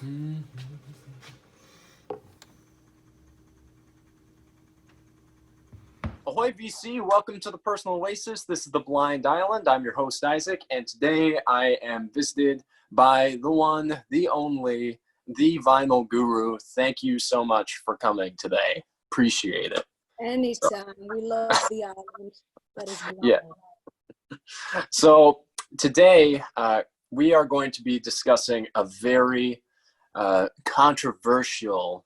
Ahoy VC, welcome to the Personal Oasis. This is the Blind Island. I'm your host, Isaac, and today I am visited by the one, the only, the vinyl guru. Thank you so much for coming today. Appreciate it. Anytime. We love the island. That is wild. Yeah. So today we are going to be discussing a very controversial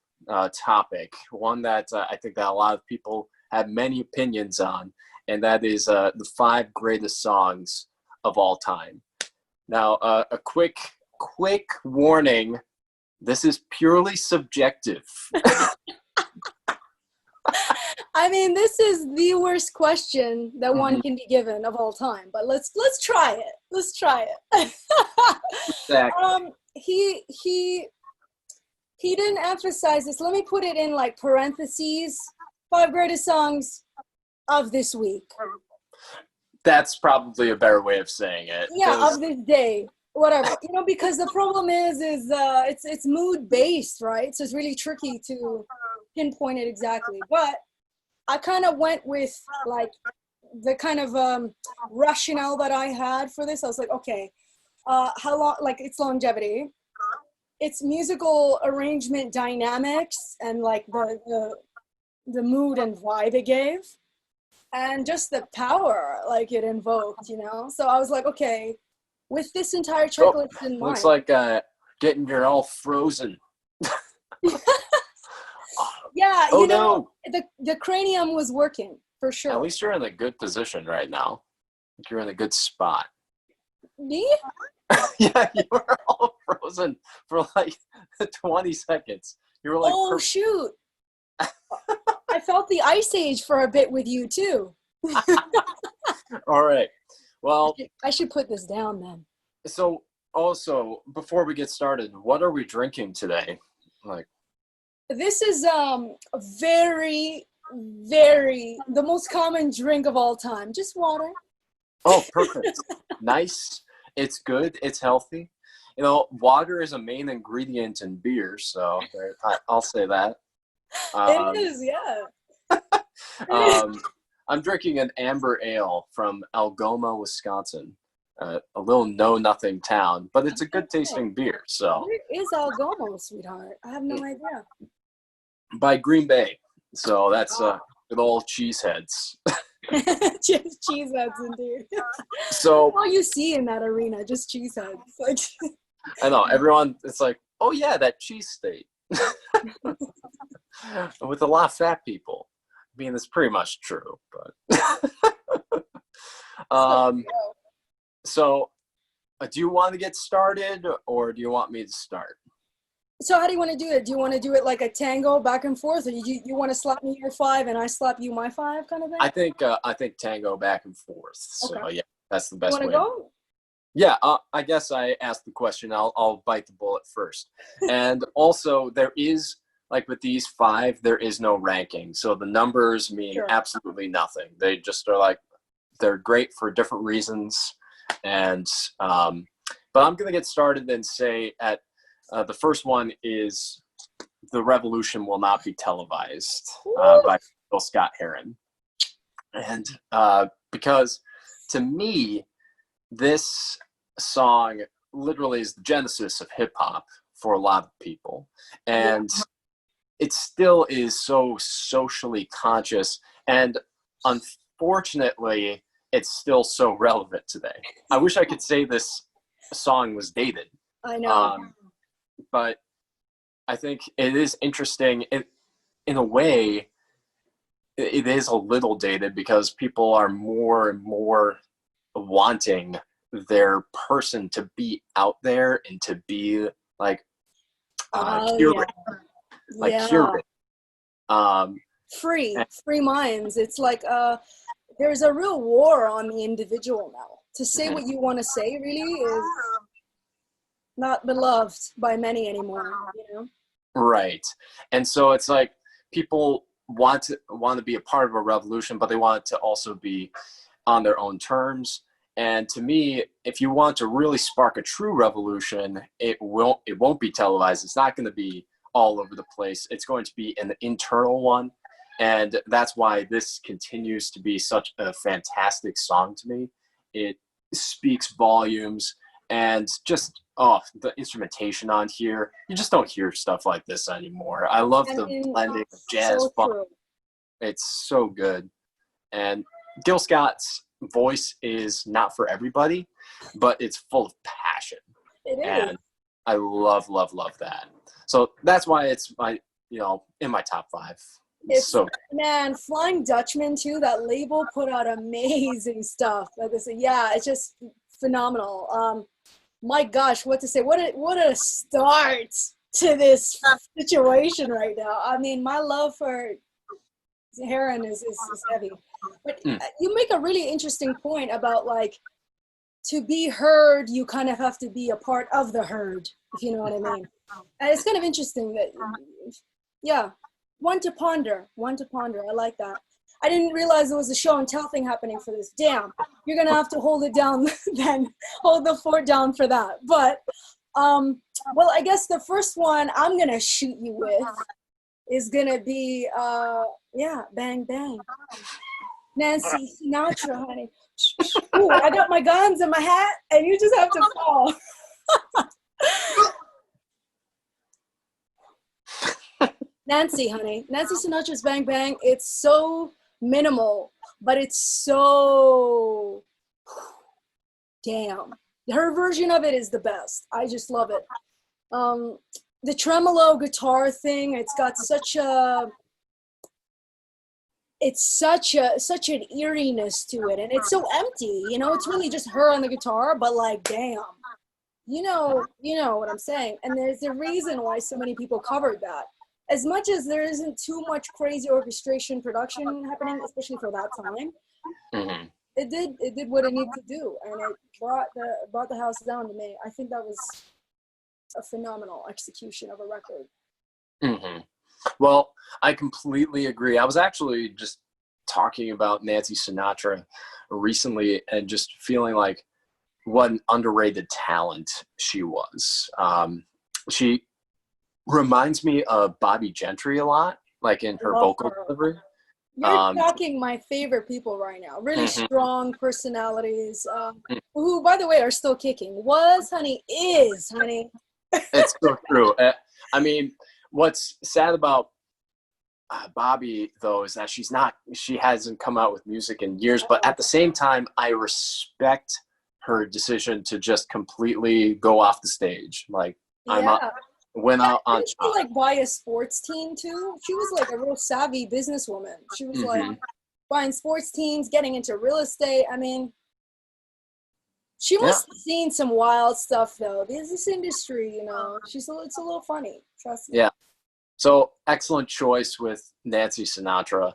topic, one that I think that a lot of people have many opinions on, and that is the 5 greatest songs of all time. Now, a quick warning, this is purely subjective. I mean, this is the worst question that one can be given of all time, but let's try it. Let's try it. Exactly. He didn't emphasize this. Let me put it in like parentheses. 5 greatest songs of this week. That's probably a better way of saying it. Yeah, of this day. Whatever. Because the problem is it's mood based, right? So it's really tricky to pinpoint it exactly. But I kind of went with like the kind of rationale that I had for this. I was like, okay, how long? Like its longevity, its musical arrangement dynamics, and like the mood and vibe it gave, and just the power like it invoked. So I was like, okay, with this entire checklist in mind. Looks like getting you're all frozen. Yeah, no. The cranium was working for sure. At least you're in a good position right now. You're in a good spot. Me? Yeah, you were all frozen for like 20 seconds. You were like, oh shoot! I felt the ice age for a bit with you too. All right. Well, I should put this down then. So also, before we get started, what are we drinking today? Like, this is very, very the most common drink of all time. Just water. Oh, perfect. Nice. It's good. It's healthy. Water is a main ingredient in beer, so I'll say that. It is, yeah. I'm drinking an amber ale from Algoma, Wisconsin. A little know-nothing town, but it's a good tasting beer. So where is Algoma, sweetheart? I have no idea. By Green Bay. So that's good old cheeseheads. Just cheeseheads, indeed. So all you see in that arena, just cheeseheads. Like I know everyone. It's like, oh yeah, that cheese state. With a lot of fat people. I mean, it's pretty much true, but so do you want to get started, or do you want me to start? So how do you want to do it? Do you want to do it like a tango back and forth, or you want to slap me your 5 and I slap you my 5 kind of thing? I think tango back and forth. So okay. Yeah, that's the best way. You want to go? Yeah, I guess I asked the question. I'll bite the bullet first. And also, there is, like with these 5, there is no ranking. So the numbers mean absolutely nothing. They just are like, they're great for different reasons. And but I'm going to get started and say at the first one is The Revolution Will Not Be Televised by Bill Scott Heron. And because to me, this song literally is the genesis of hip hop for a lot of people. And it still is so socially conscious. And unfortunately, it's still so relevant today. I wish I could say this song was dated. I know. But I think it is interesting. In a way, it is a little dated because people are more and more wanting their person to be out there and to be like curated. Free minds. It's like there's a real war on the individual now. To say what you want to say really is not beloved by many anymore, Right. And so it's like people want to be a part of a revolution, but they want it to also be on their own terms. And to me, if you want to really spark a true revolution, it won't be televised. It's not going to be all over the place. It's going to be an internal one. And that's why this continues to be such a fantastic song to me. It speaks volumes, and just, the instrumentation on here, you just don't hear stuff like this anymore. I love the blending of jazz funk. It's so good. And Gil Scott's voice is not for everybody, but it's full of passion. It is. And I love that. So that's why it's my, in my top 5. It's so man, Flying Dutchman too. That label put out amazing stuff. Yeah, it's just phenomenal. My gosh, what to say? What a start to this situation right now. I mean, my love for Heron is heavy. But you make a really interesting point about, like, to be heard, you kind of have to be a part of the herd, if you know what I mean. And it's kind of interesting that, yeah, one to ponder. I like that. I didn't realize there was a show and tell thing happening for this. Damn, you're gonna have to hold it down then, hold the fort down for that. But, well, I guess the first one I'm gonna shoot you with is gonna be, Bang Bang. Nancy Sinatra, honey. Ooh, I got my guns and my hat, and you just have to fall. Nancy, honey. Nancy Sinatra's Bang Bang. It's so minimal, but it's so damn. Her version of it is the best. I just love it. The tremolo guitar thing, it's got such an eeriness to it, and it's so empty, it's really just her on the guitar, but like, damn, you know what I'm saying. And there's a reason why so many people covered that. As much as there isn't too much crazy orchestration production happening, especially for that time, it did what it needed to do, and it brought the house down to me. I think that was a phenomenal execution of a record. Well, I completely agree. I was actually just talking about Nancy Sinatra recently and just feeling like what an underrated talent she was. She reminds me of Bobby Gentry a lot, like in her vocal delivery. You're talking my favorite people right now. Really strong personalities, who, by the way, are still kicking. Is, honey. It's so true. I mean, what's sad about Bobby, though, is that she hasn't come out with music in years, but at the same time, I respect her decision to just completely go off the stage. Like, went out on didn't she, like, buy a sports team too? She was like a real savvy businesswoman. She was like buying sports teams, getting into real estate. I mean, she must have seen some wild stuff though. This industry, it's a little funny. Trust me. Yeah. So excellent choice with Nancy Sinatra,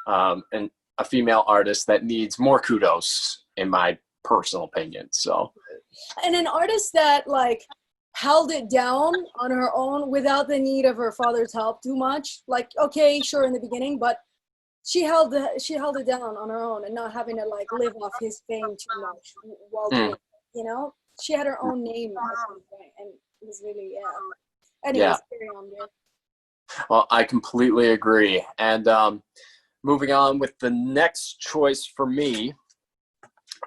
and a female artist that needs more kudos, in my personal opinion. So, and an artist that, like, held it down on her own without the need of her father's help too much. Like, okay, sure, in the beginning, but she held it down on her own and not having to, like, live off his fame too much while doing it, She had her own name at some point, and it was really, Anyways, carry on, dude. Well, I completely agree. And moving on with the next choice for me,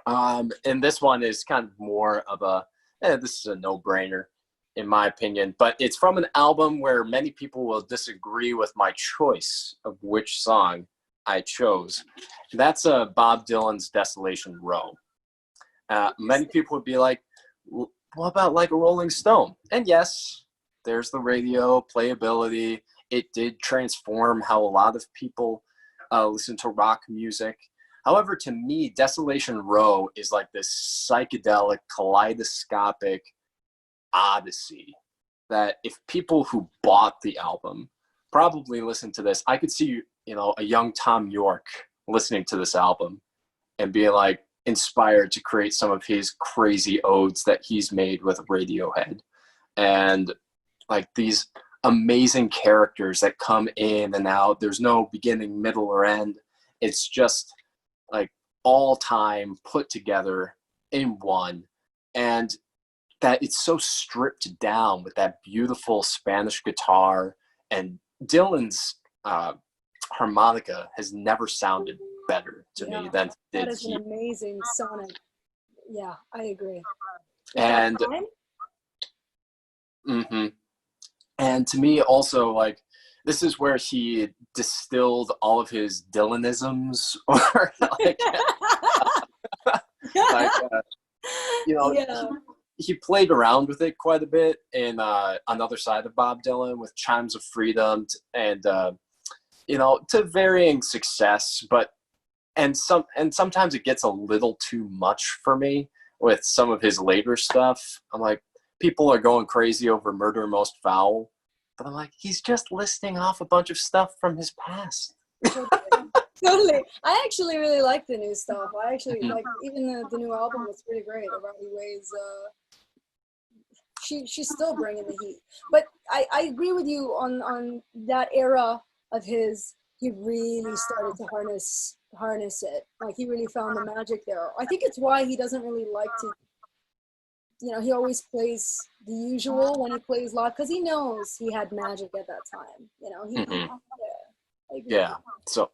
and this one is kind of more of this is a no-brainer, in my opinion, but it's from an album where many people will disagree with my choice of which song I chose. That's Bob Dylan's Desolation Row. Many people would be like, what about Like a Rolling Stone? And yes, there's the radio playability. It did transform how a lot of people listen to rock music. However, to me, Desolation Row is like this psychedelic, kaleidoscopic odyssey that if people who bought the album probably listened to this, I could see, a young Tom York listening to this album and being like inspired to create some of his crazy odes that he's made with Radiohead. And like these amazing characters that come in and out. There's no beginning, middle, or end. It's just like all time put together in one, and that it's so stripped down with that beautiful Spanish guitar, and Dylan's harmonica has never sounded better to me than it did that is here. an amazing sonic. Yeah, I agree. And and to me also, like, this is where he distilled all of his Dylanisms, or like, like you know, he played around with it quite a bit in Another Side of Bob Dylan with Chimes of Freedom, and you know, to varying success, but sometimes it gets a little too much for me with some of his later stuff. I'm like, people are going crazy over Murder Most Foul, but I'm like, he's just listing off a bunch of stuff from his past. Totally. I actually really like the new stuff. I actually like even the new album was pretty great. Riley Ways, she's still bringing the heat. But I agree with you on that era of his. He really started to harness it. Like, he really found the magic there. I think it's why he doesn't really like to, you know, he always plays the usual when he plays live, because he knows he had magic at that time. You know, yeah. So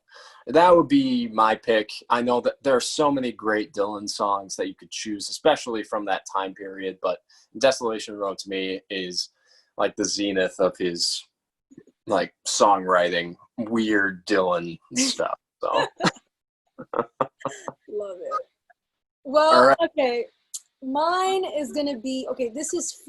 that would be my pick. I know that there are so many great Dylan songs that you could choose, especially from that time period, but Desolation Road to me is like the zenith of his like songwriting, weird Dylan stuff. So love it. Well, right. Okay, mine is gonna be, okay, this is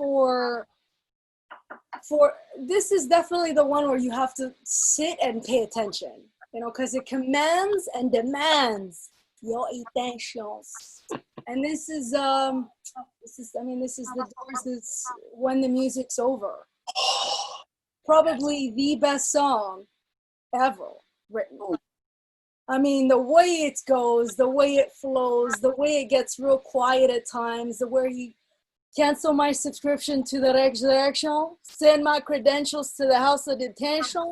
this is definitely the one where you have to sit and pay attention, you know, because it commands and demands your attentions. And this is the Doors. It's When the Music's Over. Probably the best song ever written. I mean, the way it goes, the way it flows, the way it gets real quiet at times, the way he cancel my subscription to the direction, send my credentials to the house of detention.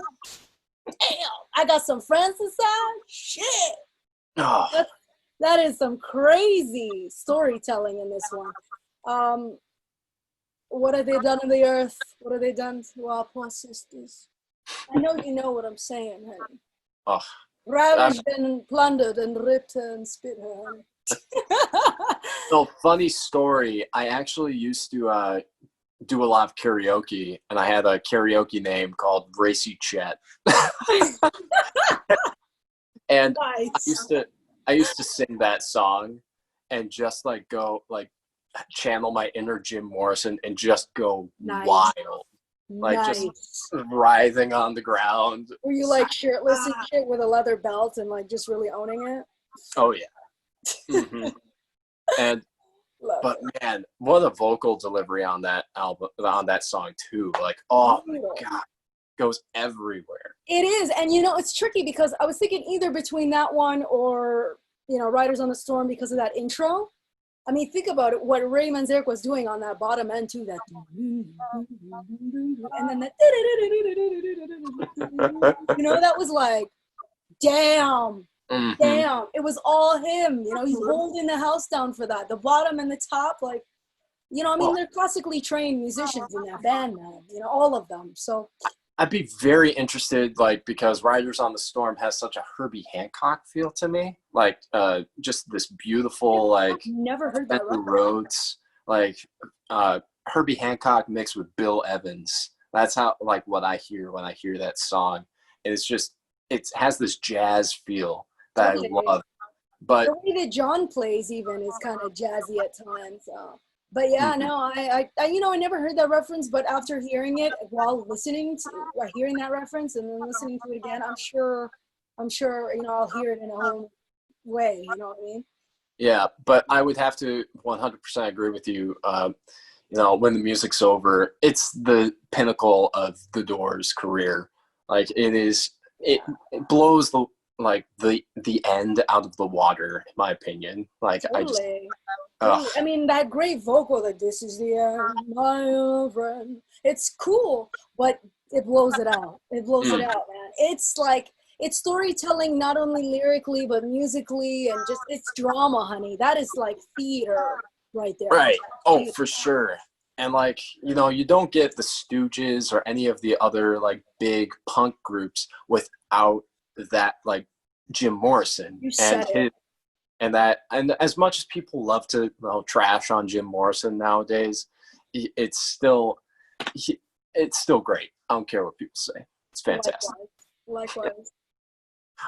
Damn, I got some friends inside. Shit. Oh. That is some crazy storytelling in this one. What have they done on the earth? What have they done to our poor sisters? I know you know what I'm saying, honey. Oh. Ravaged and plundered and ripped her and spit her, honey. So, funny story, I actually used to do a lot of karaoke, and I had a karaoke name called Racy Chet. And nice. I used to sing that song and just like go like channel my inner Jim Morrison and just go wild. Like just writhing on the ground. Were you like shirtless and shit with a leather belt and like just really owning it? Oh yeah. And but man, what a vocal delivery on that album, on that song too. Like, oh my god, goes everywhere. It is. And you know, it's tricky because I was thinking either between that one or, you know, Riders on the Storm, because of that intro. I mean, think about it, what Ray Manzarek was doing on that bottom end too, that and then that you know, that was like, damn. Damn, it was all him. You know, he's holding the house down for that. The bottom and the top, like, you know, I mean, they're classically trained musicians in that band, man. You know, all of them. So I'd be very interested, like, because Riders on the Storm has such a Herbie Hancock feel to me. Like, just this beautiful, like, I've never heard that. Rhodes, like, Herbie Hancock mixed with Bill Evans. That's how, like, what I hear when I hear that song. And it's just, it has this jazz feel that I love. But the way that John plays even is kind of jazzy at times. But yeah, no, I you know, I never heard that reference, but after hearing it while listening to, hearing that reference and then listening to it again, I'm sure, you know, I'll hear it in a whole way, you know what I mean? Yeah, but I would have to 100% agree with you. You know, When the Music's Over, it's the pinnacle of the Doors' career. Like, it is, it blows the end out of the water, in my opinion. Like, totally. I mean, that great vocal, that this is the end, my old friend. It's cool, but it blows it out. It blows it out, man. It's like, it's storytelling, not only lyrically but musically, and just it's drama, honey. That is like theater right there. Right. Oh, Theater. for sure. And like, you know, you don't get the Stooges or any of the other like big punk groups without that like Jim Morrison You said it. and as much as people love to, you know, trash on Jim Morrison nowadays, it's still it's still great. I don't care what people say. It's fantastic. Likewise.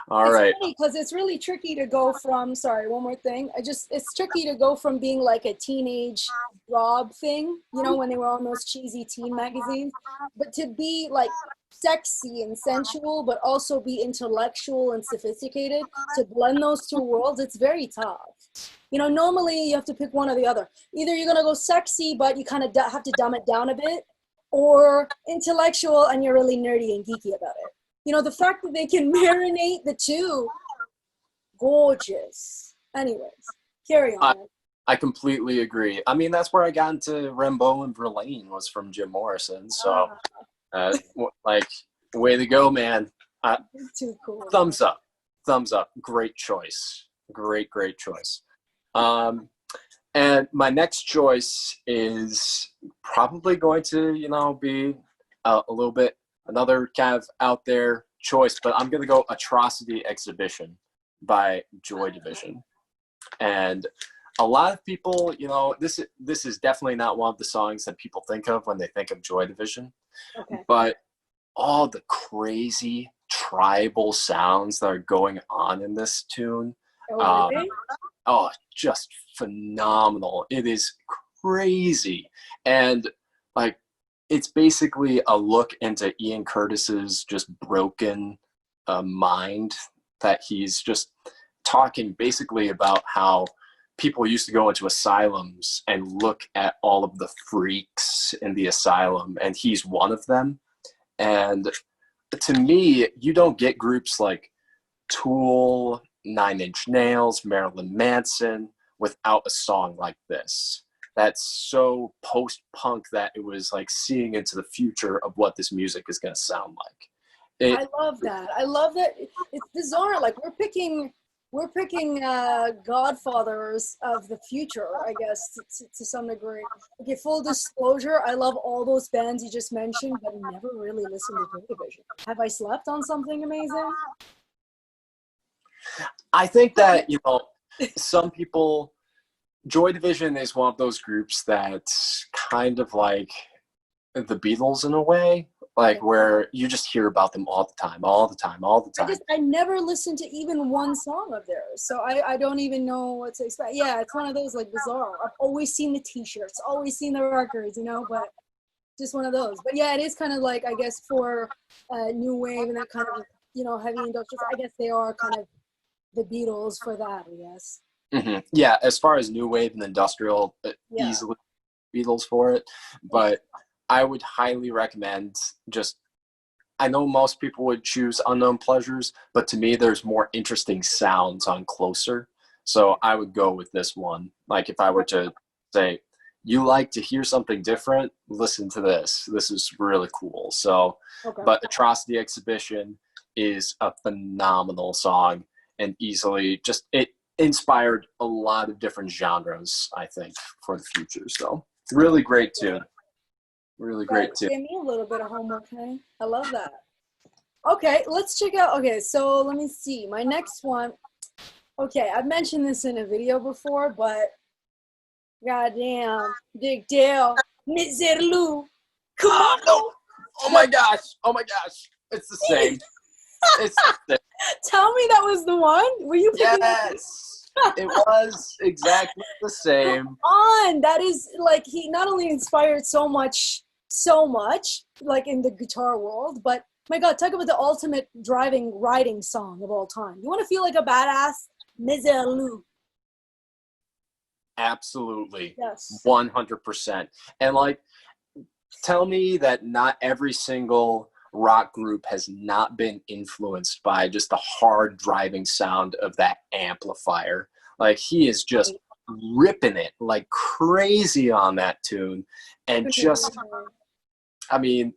All It's right. funny because it's really tricky to go from, sorry, one more thing. It's tricky to go from being like a teenage Rob thing, you know, when they were on those cheesy teen magazines, but to be like sexy and sensual, but also be intellectual and sophisticated, to blend those two worlds, it's very tough. You know, normally you have to pick one or the other. Either you're going to go sexy, but you kind of have to dumb it down a bit, or intellectual and you're really nerdy and geeky about it. You know, the fact that they can marinate the two, gorgeous. Anyways, carry on. I completely agree. I mean, that's where I got into Rimbaud and Verlaine was from Jim Morrison. So, like, way to go, man. Too cool. Thumbs up. Thumbs up. Great choice. Great choice. And my next choice is probably going to, you know, be a little bit another kind of out there choice, but I'm going to go Atrocity Exhibition by Joy Division. And a lot of people, you know, this is definitely not one of the songs that people think of when they think of Joy Division. Okay. But all the crazy tribal sounds that are going on in this tune, Really? just phenomenal. It is crazy. And like, it's basically a look into Ian Curtis's just broken mind, that he's just talking basically about how people used to go into asylums and look at all of the freaks in the asylum, and he's one of them. And to me, you don't get groups like Tool, Nine Inch Nails, Marilyn Manson without a song like this. That's so post-punk that it was like seeing into the future of what this music is going to sound like. I love that. I love that. It's bizarre. Like we're picking godfathers of the future, I guess, to some degree. Okay, full disclosure, I love all those bands you just mentioned, but never really listened to Joy Division. Have I slept on something amazing? I think that, you know, some people, Joy Division is one of those groups that's kind of like the Beatles in a way, like where you just hear about them all the time. I never listened to even one song of theirs, so I don't even know what to expect. Yeah, it's one of those like bizarre. I've always seen the T-shirts, always seen the records, you know, but just one of those. But yeah, it is kind of like, I guess, for new wave and that kind of, you know, heavy industrial. I guess they are kind of the Beatles for that, I guess. Mm-hmm. Yeah, as far as new wave and industrial, easily Beatles for it. But I would highly recommend I know most people would choose Unknown Pleasures, but to me, there's more interesting sounds on Closer. So I would go with this one. Like if I were to say, you like to hear something different, listen to this. This is really cool. So, but Atrocity Exhibition is a phenomenal song, and easily it inspired a lot of different genres, I think, for the future. So really great tune. Really great tune. Give me a little bit of homework, honey. I love that. Okay, let's check out. Okay, so let me see. My next one. Okay, I've mentioned this in a video before, but goddamn, Dick Dale, Mr. Lou. Come on. No. Oh my gosh. It's the same. It's the same. Tell me that was the one. Were you picking Yes, it was exactly the same. Come on, that is like, he not only inspired so much, like in the guitar world, but my God, talk about the ultimate riding song of all time. You want to feel like a badass? Mr. Lou. Absolutely. Yes. 100%. And like, tell me that not every single rock group has not been influenced by just the hard driving sound of that amplifier. Like he is just ripping it like crazy on that tune. And just, I mean,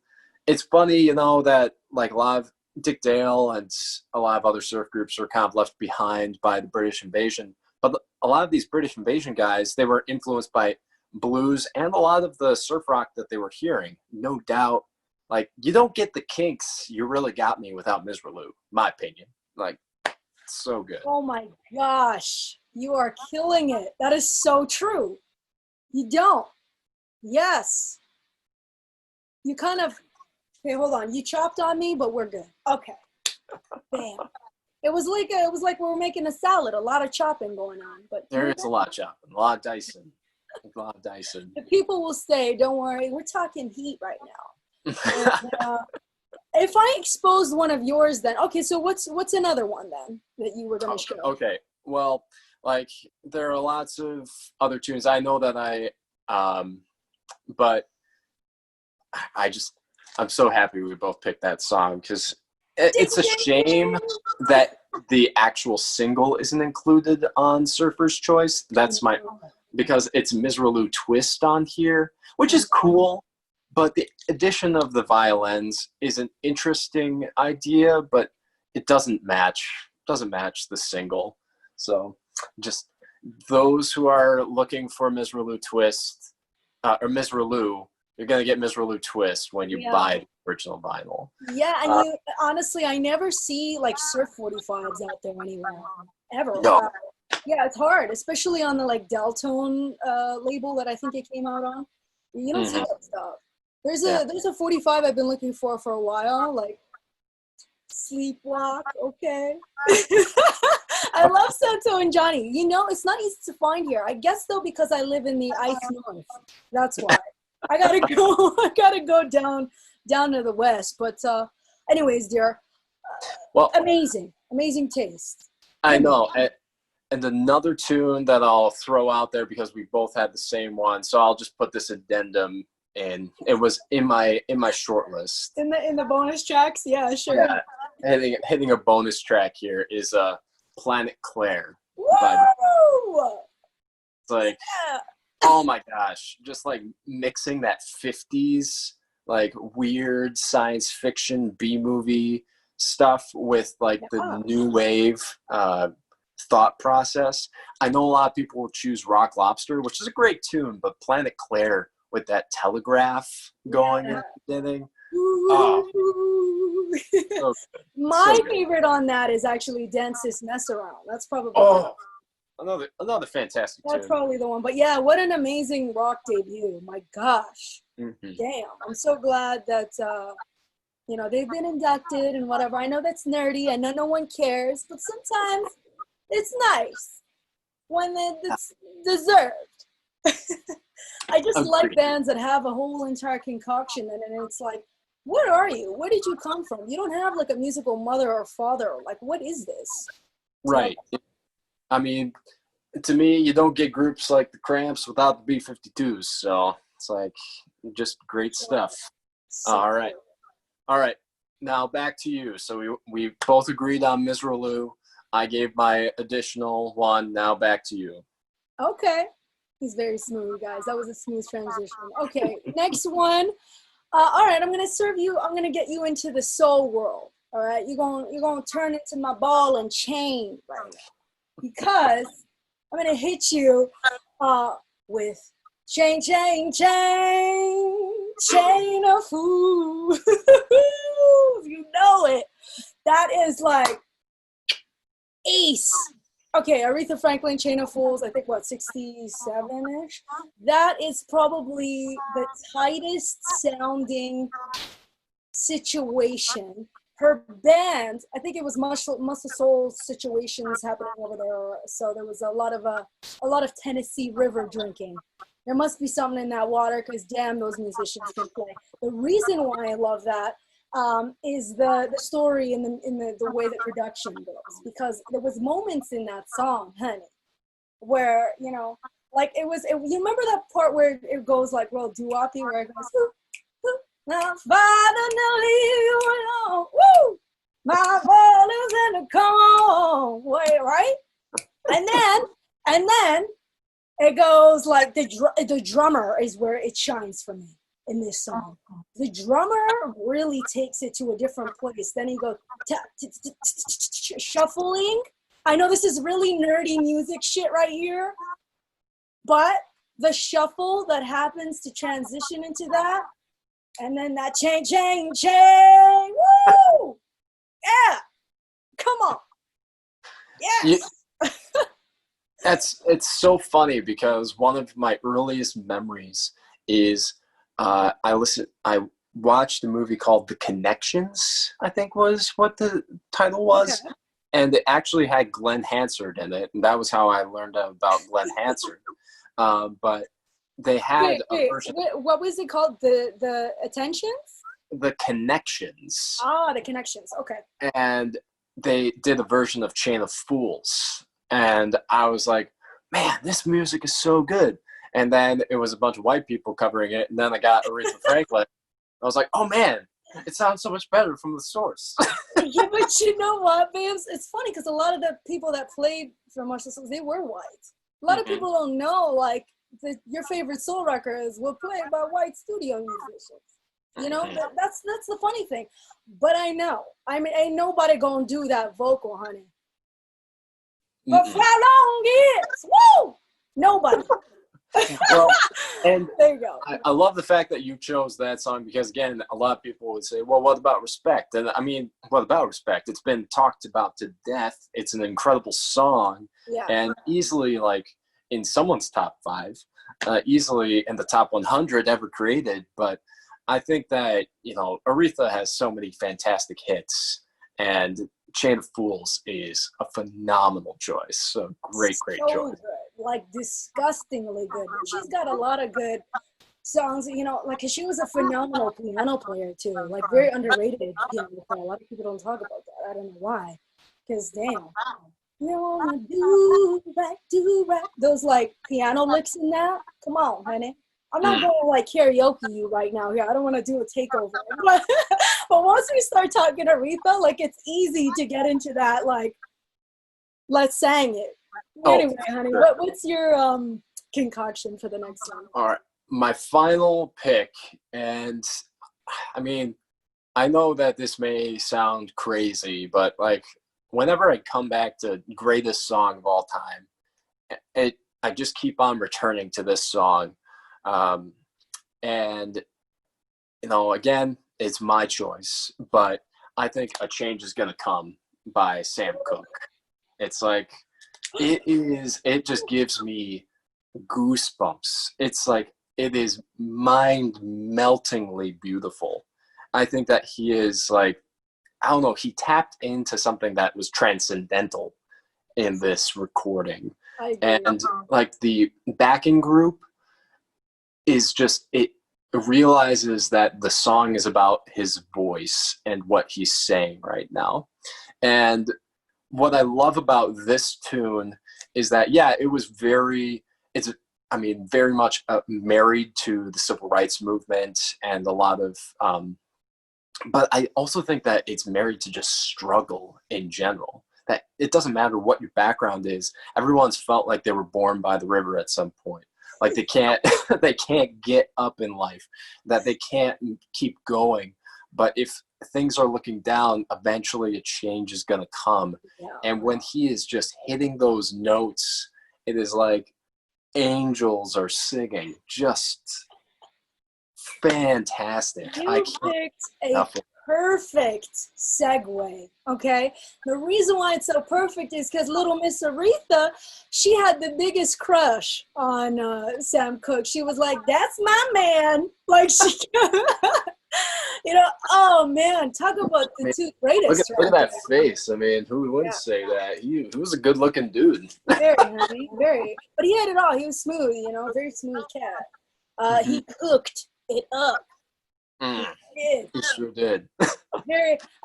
it's funny, you know, that like a lot of Dick Dale and a lot of other surf groups were kind of left behind by the British invasion. But a lot of these British invasion guys, they were influenced by blues and a lot of the surf rock that they were hearing. No doubt, like, you don't get the Kinks, You Really Got Me without Misralou, my opinion. Like, so good. Oh my gosh, you are killing it. That is so true. You don't. Yes. You kind of, okay, hold on. You chopped on me, but we're good. Okay. Bam. It was like we were making a salad, a lot of chopping going on. But there is a lot of chopping, a lot of dicing. A lot of dicing. The people will say, don't worry, we're talking heat right now. And, if I exposed one of yours then, okay, so what's another one then that you were going to show? Okay, well, like, there are lots of other tunes. I know that but I'm so happy we both picked that song, because it's a shame that the actual single isn't included on Surfer's Choice. Because it's Misralou Twist on here, which is cool, but the addition of the violins is an interesting idea, but it doesn't match the single. So just those who are looking for Misralou Twist, or Misralou, you're going to get Misralou Twist when you buy the original vinyl. Yeah, and honestly, I never see like Surf 45s out there anywhere, ever. No. Yeah, it's hard, especially on the like Deltone label that I think it came out on. You don't see that stuff. There's a 45 I've been looking for a while, like Sleepwalk. Okay. I love Santo and Johnny. You know, it's not easy to find here. I guess though, because I live in the ice north. That's why. I gotta go down to the west. But anyways, dear. Well, amazing taste. I know. And another tune that I'll throw out there, because we both had the same one, so I'll just put this addendum in. It was in my short list. In the bonus tracks, yeah, sure. Yeah, hitting a bonus track here is Planet Claire. Woo! It's like, oh my gosh, just like mixing that 50s like weird science fiction B-movie stuff with like the new wave thought process. I know a lot of people will choose Rock Lobster, which is a great tune, but Planet Claire with that telegraph going at the beginning. So my favorite on that is actually Densest Mess Around. That's probably another fantastic tune. That's probably the one. But yeah, what an amazing rock debut. My gosh. Mm-hmm. Damn. I'm so glad that they've been inducted and whatever. I know that's nerdy. I know no one cares, but sometimes it's nice when it's deserved. I just like bands that have a whole entire concoction in it, and it's like, what are you? Where did you come from? You don't have like a musical mother or father. Like, what is this? Right. I mean, to me, you don't get groups like the Cramps without the B-52s. So it's like just great stuff. All right. Now back to you. So we both agreed on Misralou. I gave my additional one. Now back to you. Okay. He's very smooth, guys. That was a smooth transition. Okay, next one. All right, I'm gonna get you into the soul world. All right, you're gonna turn into my ball and chain right now, because I'm gonna hit you with chain of food. You know it. That is like ace. Okay, Aretha Franklin, Chain of Fools, I think, 67-ish? That is probably the tightest sounding situation. Her band, I think it was Muscle Soul situations happening over there, so there was a lot of Tennessee River drinking. There must be something in that water, because damn, those musicians can play. The reason why I love that is the story in the way the production goes, because there was moments in that song, honey, where like you remember that part where it goes like real doo-woppy, where it goes, my father never leave you alone, woo, my father's in the come on, wait, right, and then it goes like the drummer is where it shines for me. in this song. The drummer really takes it to a different place. Then he goes shuffling. I know this is really nerdy music shit right here, but the shuffle that happens to transition into that, and then that chain, woo! Yeah, come on. Yes. It's so funny because one of my earliest memories is I watched a movie called The Connections, I think was what the title was. Okay. And it actually had Glenn Hansard in it, and that was how I learned about Glenn Hansard. But they had a version. What was it called? The Attentions? The Connections. Ah, The Connections. Okay. And they did a version of Chain of Fools, and I was like, man, this music is so good. And then it was a bunch of white people covering it, and then I got Aretha Franklin. I was like, oh man, it sounds so much better from the source. Yeah, but you know what, babes? It's funny because a lot of the people that played for Marshall Songs, they were white. A lot of people don't know, like, your favorite soul records were played by white studio musicians. You know, that's the funny thing. But I know. I mean, ain't nobody gonna do that vocal, honey. But for how long years? Woo! Nobody. Well, and there you go. I love the fact that you chose that song because, again, a lot of people would say, well, what about Respect? And I mean, what about Respect? It's been talked about to death. It's an incredible song. Yeah. And easily, like, in someone's top 5, easily in the top 100 ever created. But I think that, you know, Aretha has so many fantastic hits, and Chain of Fools is a phenomenal choice. So great choice. Good. Like, disgustingly good. She's got a lot of good songs, you know, like, cause she was a phenomenal piano player too, like very underrated piano player. A lot of people don't talk about that. I don't know why, cause damn, you wanna do right, those like piano licks in that. Come on, honey. I'm not going to like karaoke you right now here. I don't want to do a takeover. But once we start talking Aretha, like, it's easy to get into that, like, let's sang it. Anyway, honey, what's your concoction for the next one? All right. My final pick, and I mean, I know that this may sound crazy, but like, whenever I come back to greatest song of all time, I just keep on returning to this song. And, you know, again, it's my choice, but I think A Change Is Gonna Come by Sam Cooke. It's like, it just gives me goosebumps. It's like, it is mind-meltingly beautiful. I think that he is like, I don't know, he tapped into something that was transcendental in this recording. I agree. And like the backing group is just, it realizes that the song is about his voice and what he's saying right now. And what I love about this tune is that, yeah, it was very much married to the civil rights movement and a lot of, but I also think that it's married to just struggle in general. That it doesn't matter what your background is. Everyone's felt like they were born by the river at some point. Like they can't get up in life, that they can't keep going. But if things are looking down, eventually a change is going to come. Yeah. And when he is just hitting those notes, it is like angels are singing. Just fantastic. You picked a perfect segue, okay? The reason why it's so perfect is because little Miss Aretha, she had the biggest crush on Sam Cooke. She was like, that's my man. Like, she, you know, oh man, talk about the two greatest. Look at that face. I mean, who wouldn't say that? He was a good looking dude. Very, honey, very. But he had it all. He was smooth, you know, very smooth cat. He cooked it up. He sure did.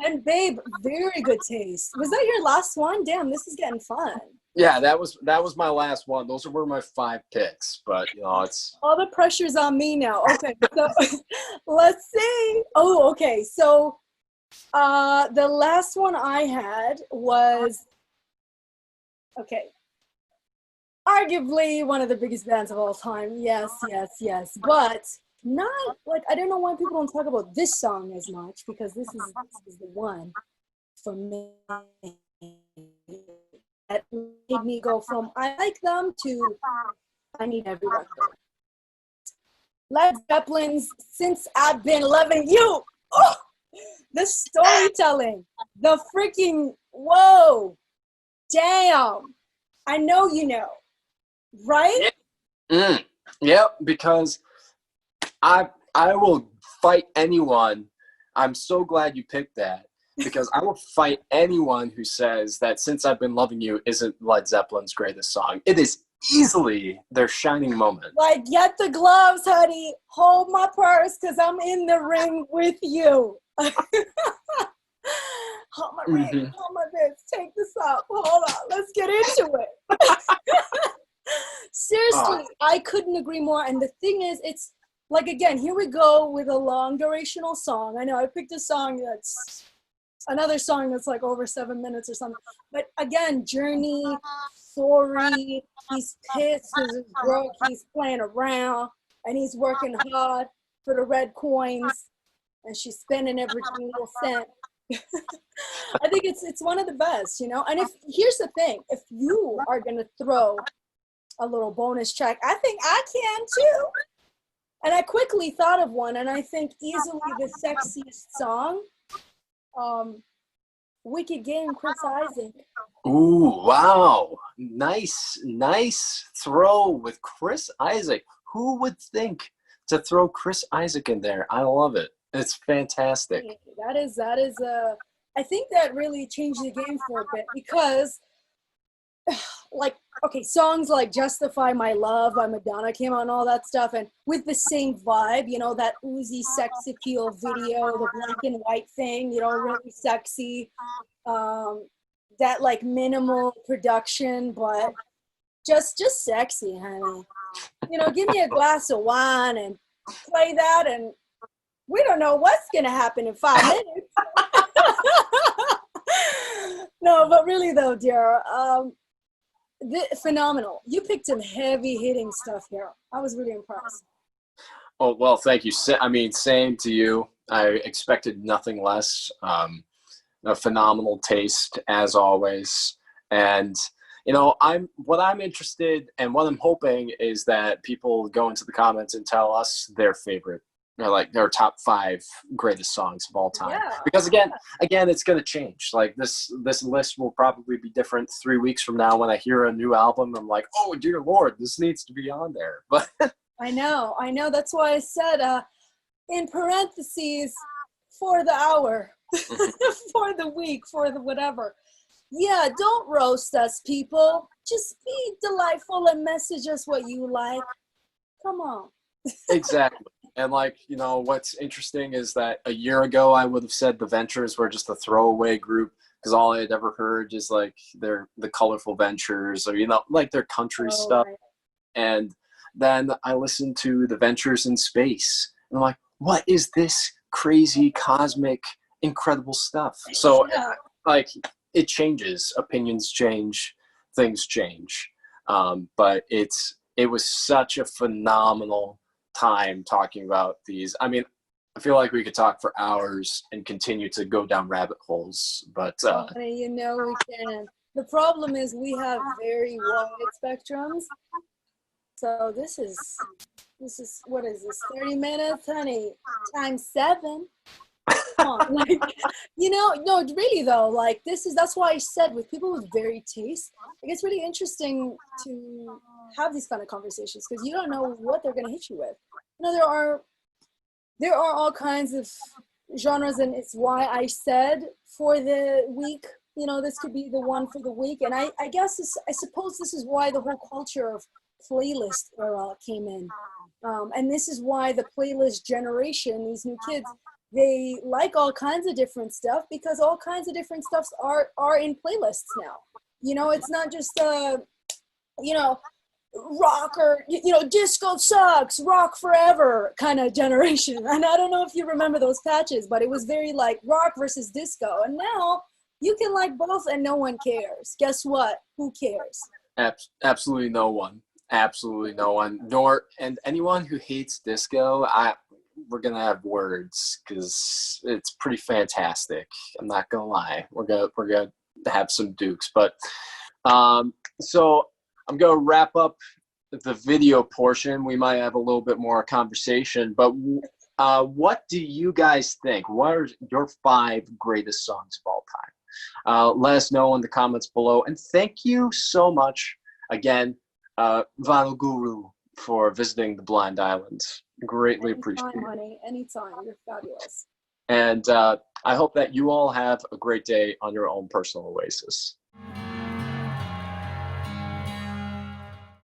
And babe, very good taste. Was that your last one? Damn, this is getting fun. Yeah, that was my last one. Those were my 5 picks, but you know, it's all the pressure's on me now. Okay, so let's see. Oh, okay. So the last one I had was arguably one of the biggest bands of all time. Yes. But not like, I don't know why people don't talk about this song as much, because this is the one for me that made me go from I like them to I need every record. Led Zeppelin's Since I've Been Loving You. Oh, the storytelling, the freaking, whoa, damn. I know you know, right? Yeah, because I will fight anyone. I'm so glad you picked that, because I will fight anyone who says that Since I've Been Loving You isn't Led Zeppelin's greatest song. It is easily their shining moment. Like, get the gloves, honey. Hold my purse, because I'm in the ring with you. Hold my ring, hold my this. Take this up. Hold on. Let's get into it. Seriously, I couldn't agree more. And the thing is, it's like, again, here we go with a long durational song. I know I picked a song that's another song that's like over 7 minutes or something. But again, Journey, sorry, he's pissed because his broke, he's playing around, and he's working hard for the red coins, and she's spending every single cent. I think it's one of the best, you know. And if here's the thing, if you are gonna throw a little bonus track, I think I can too. And I quickly thought of one, and I think easily the sexiest song, Wicked Game, Chris Isaac. Ooh, wow. Nice throw with Chris Isaac. Who would think to throw Chris Isaac in there? I love it. It's fantastic. That is I think that really changed the game for a bit, because like, okay, songs like Justify My Love by Madonna came out and all that stuff, and with the same vibe, you know, that Uzi sex appeal video, the black and white thing, you know, really sexy, that like minimal production, but just sexy, honey. You know, give me a glass of wine and play that, and we don't know what's gonna happen in 5 minutes. No, but really though, dear, phenomenal. You picked some heavy hitting stuff here. I was really impressed. Oh, well, thank you. I mean, same to you. I expected nothing less. A phenomenal taste as always. And, you know, what I'm interested and what I'm hoping is that people go into the comments and tell us their favorite, or like their top 5 greatest songs of all time. Yeah. Because again, it's going to change. Like this list will probably be different 3 weeks from now when I hear a new album. I'm like, oh dear Lord, this needs to be on there. But I know. That's why I said in parentheses, for the hour, for the week, for the whatever. Yeah, don't roast us, people. Just be delightful and message us what you like. Come on. Exactly. And like, you know, what's interesting is that a year ago I would have said the Ventures were just a throwaway group, because all I had ever heard is like the Colorful Ventures, or, you know, like their country stuff. Right. And then I listened to the Ventures in Space, and I'm like, what is this crazy, cosmic, incredible stuff? So like, it changes, opinions change, things change. But it was such a phenomenal time talking about these. I mean, I feel like we could talk for hours and continue to go down rabbit holes, but you know we can. The problem is we have very wide spectrums. So this is what is this, 30 minutes, honey, times 7. Come on. Like, you know, no, really though, like that's why I said with people with varied taste, it gets really interesting to have these kind of conversations, because you don't know what they're going to hit you with. You know, there are all kinds of genres, and it's why I said for the week, you know, this could be the one for the week. And I suppose this is why the whole culture of playlist era came in. And this is why the playlist generation, these new kids, they like all kinds of different stuff, because all kinds of different stuffs are in playlists now. You know, it's not just you know, rock, or, you know, disco sucks, rock forever kind of generation. And I don't know if you remember those patches, but it was very like rock versus disco. And now you can like both and no one cares. Guess what? Who cares? Absolutely no one. Absolutely no one. And anyone who hates disco, we're gonna have words because it's pretty fantastic. I'm not gonna lie. We're gonna have some dukes, but so I'm gonna wrap up the video portion. We might have a little bit more conversation, but what do you guys think? What are your 5 greatest songs of all time? Let us know in the comments below, and thank you so much again, Vinyl Guru, for visiting the Blind Island. Greatly appreciate it. Honey, anytime. You're fabulous. And I hope that you all have a great day on your own personal oasis.